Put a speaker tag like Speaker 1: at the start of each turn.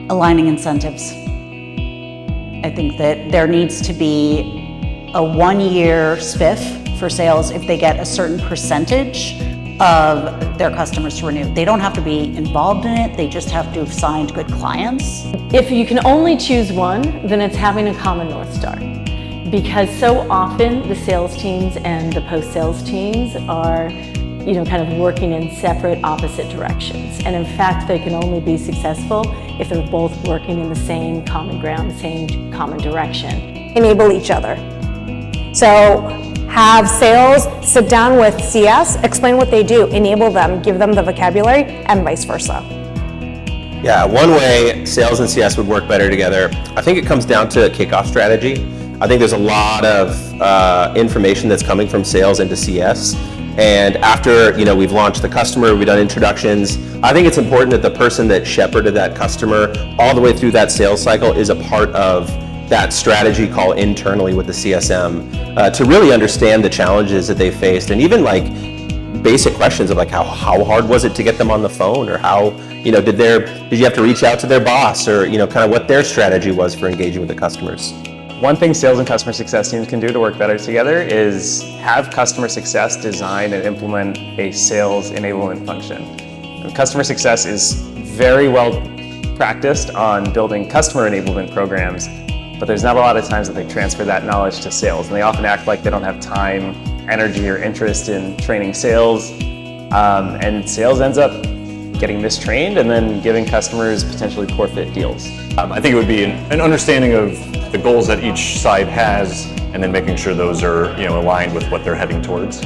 Speaker 1: Aligning incentives. I think that there needs to be a 1-year spiff for sales if they get a certain percentage of their customers to renew. They don't have to be involved in it, they just have to have signed good clients.
Speaker 2: If you can only choose one, then it's having a common North Star. Because so often the sales teams and the post-sales teams are kind of working in separate opposite directions. And in fact, they can only be successful if they're both working in the same common ground, the same common direction.
Speaker 3: Enable each other. So have sales sit down with CS, explain what they do, enable them, give them the vocabulary, and vice versa.
Speaker 4: Yeah, one way sales and CS would work better together, I think it comes down to a kickoff strategy. I think there's a lot of information that's coming from sales into CS. And after we've launched the customer, we've done introductions, I think it's important that the person that shepherded that customer all the way through that sales cycle is a part of that strategy call internally with the CSM to really understand the challenges that they faced, and even like basic questions of like how hard was it to get them on the phone, or how did you have to reach out to their boss, or kind of what their strategy was for engaging with the customers.
Speaker 5: One thing sales and customer success teams can do to work better together is have customer success design and implement a sales enablement function. And customer success is very well practiced on building customer enablement programs, but there's not a lot of times that they transfer that knowledge to sales, and they often act like they don't have time, energy, or interest in training sales, and sales ends up getting mistrained and then giving customers potentially poor fit deals.
Speaker 6: I think it would be an understanding of the goals that each side has, and then making sure those are aligned with what they're heading towards.